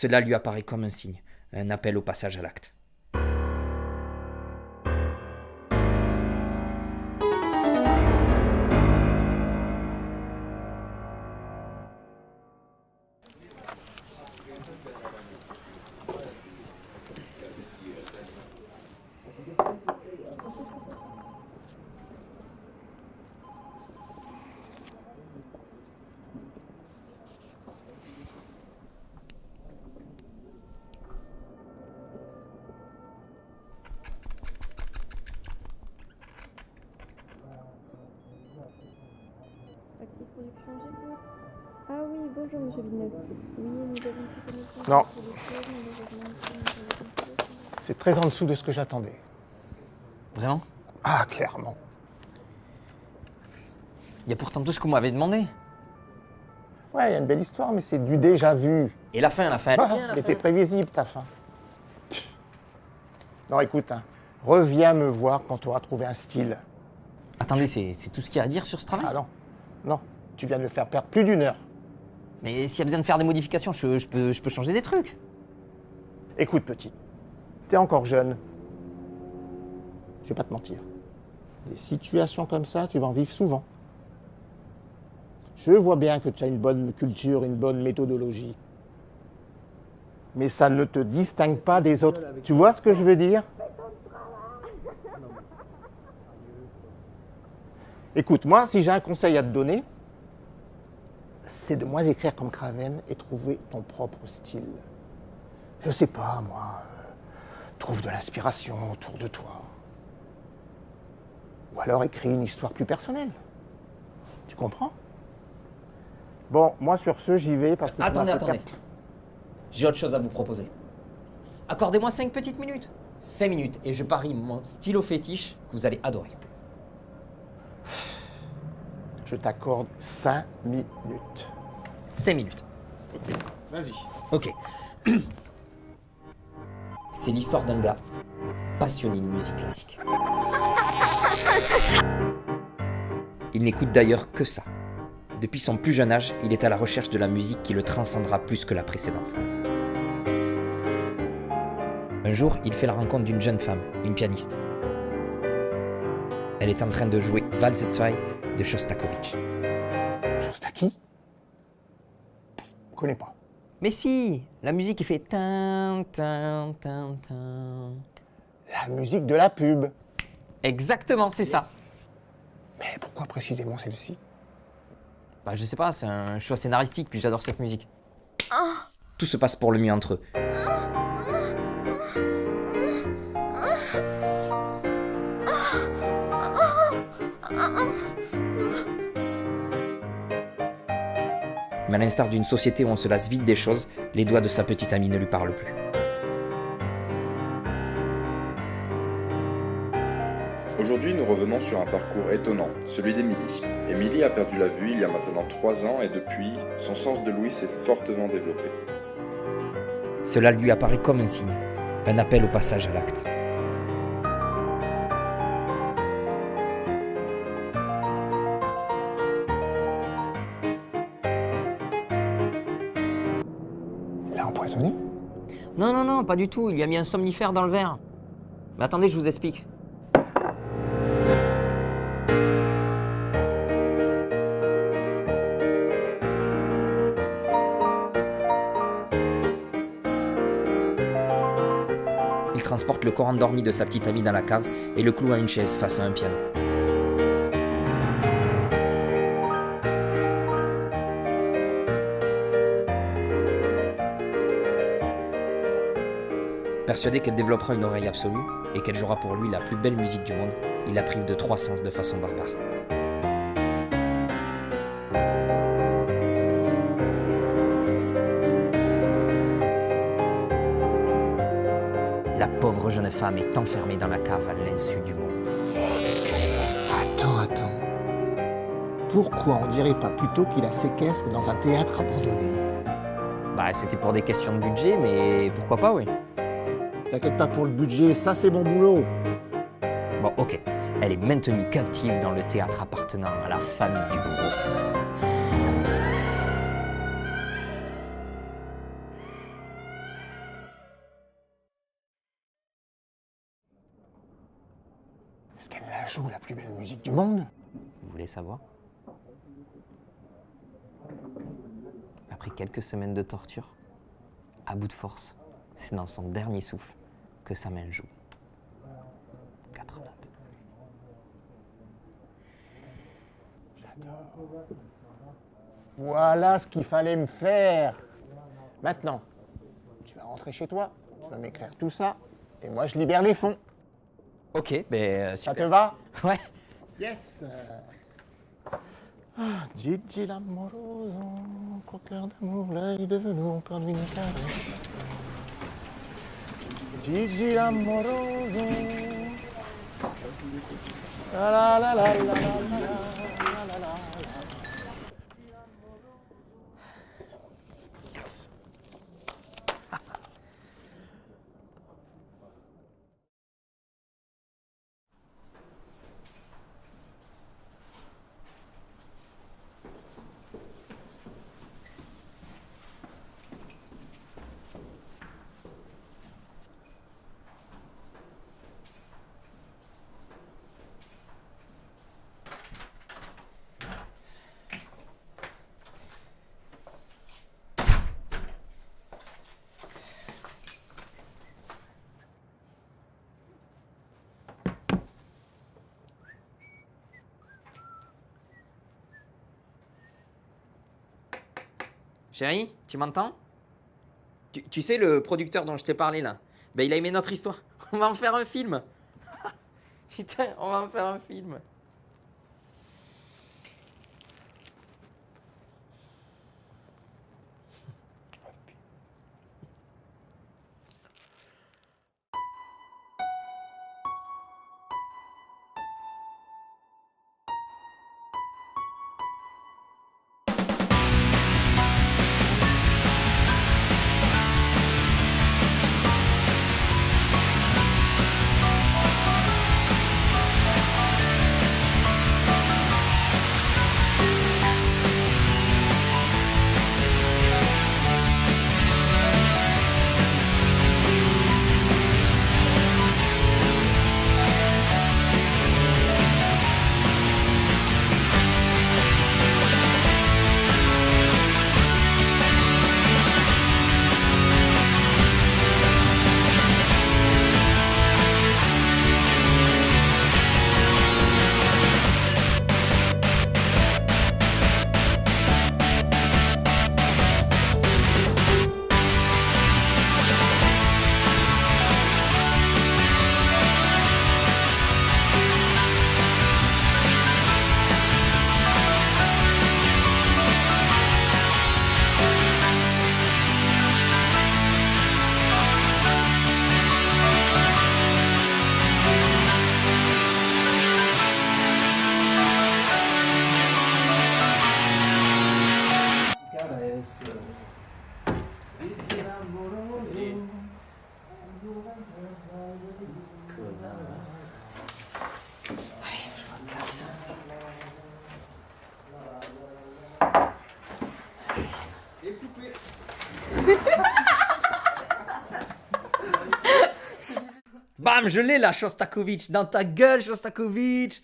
Cela lui apparaît comme un signe, un appel au passage à l'acte. Axis Production, j'écoute. Ah oui, bonjour Monsieur Villeneuve. Oui, nous avons pris connaissance Non. de ce dossier, malheureusement. C'est très en dessous de ce que j'attendais. Vraiment? Ah, clairement. Il y a pourtant tout ce que vous m'avez demandé. Ouais, il y a une belle histoire, mais c'est du déjà vu. Et la fin, elle est bien, Ah, la elle fin. était prévisible, ta fin. Non, écoute, hein, reviens me voir quand tu auras trouvé un style. Attendez, c'est tout ce qu'il y a à dire sur ce travail? Ah non, non, tu viens de me faire perdre plus d'une heure. Mais s'il y a besoin de faire des modifications, je peux changer des trucs. Écoute, petit, t'es encore jeune. Je vais pas te mentir. Des situations comme ça, tu vas en vivre souvent. Je vois bien que tu as une bonne culture, une bonne méthodologie. Mais ça ne te distingue pas des autres. Tu vois ce que je veux dire? Écoute, moi, si j'ai un conseil à te donner, c'est de moins écrire comme Craven et trouver ton propre style. Je sais pas, moi, trouve de l'inspiration autour de toi. Ou alors écris une histoire plus personnelle. Tu comprends? Bon, moi sur ce, j'y vais parce que... tu m'as Attendez, fait attendez. perdre- J'ai autre chose à vous proposer. Accordez-moi 5 petites minutes. 5 minutes et je parie mon stylo fétiche que vous allez adorer. Je t'accorde 5 minutes. 5 minutes. Vas-y. Ok. C'est l'histoire d'un gars passionné de musique classique. Il n'écoute d'ailleurs que ça. Depuis son plus jeune âge, il est à la recherche de la musique qui le transcendra plus que la précédente. Un jour, il fait la rencontre d'une jeune femme, une pianiste. Elle est en train de jouer Waltz 2 de Shostakovich. Shostaki? Je connais pas. Mais si, la musique qui fait tin tin tin tin. La musique de la pub. Exactement, c'est ça. Mais pourquoi précisément celle-ci? Bah je sais pas, c'est un choix scénaristique, puis j'adore cette musique. Tout se passe pour le mieux entre eux. Mais à l'instar d'une société où on se lasse vite des choses, les doigts de sa petite amie ne lui parlent plus. Aujourd'hui, nous revenons sur un parcours étonnant, celui d'Émilie. Émilie a perdu la vue il y a maintenant 3 ans et depuis, son sens de l'ouïe s'est fortement développé. Cela lui apparaît comme un signe, un appel au passage à l'acte. Il l'a empoisonné? Non, non, non, pas du tout, il lui a mis un somnifère dans le verre. Mais attendez, je vous explique. Il transporte le corps endormi de sa petite amie dans la cave et le cloue à une chaise face à un piano. Persuadé qu'elle développera une oreille absolue et qu'elle jouera pour lui la plus belle musique du monde, il la prive de 3 sens de façon barbare. La pauvre jeune femme est enfermée dans la cave à l'insu du monde. Attends. Pourquoi on dirait pas plutôt qu'il la séquestre dans un théâtre abandonné? Bah c'était pour des questions de budget, mais pourquoi pas, oui. T'inquiète pas pour le budget, ça c'est mon boulot. Bon, ok. Elle est maintenue captive dans le théâtre appartenant à la famille du bourreau. joue la plus belle musique du monde. Vous voulez savoir? Après quelques semaines de torture, à bout de force, c'est dans son dernier souffle que sa main joue. 4 notes. Voilà ce qu'il fallait me faire. Maintenant, tu vas rentrer chez toi, tu vas m'écrire tout ça, et moi je libère les fonds. Ok, ben Ça super. te va? Ouais. Yes. Gigi l'amoroso, gros cœur d'amour, l'œil de velours comme une caresse. Gigi l'amoroso. La la la la la la la la la. Yes. Chérie, tu m'entends? Tu sais le producteur dont je t'ai parlé là? Ben il a aimé notre histoire. On va en faire un film. Putain, on va en faire un film. Bam, je l'ai là, Shostakovich. Dans ta gueule, Shostakovich.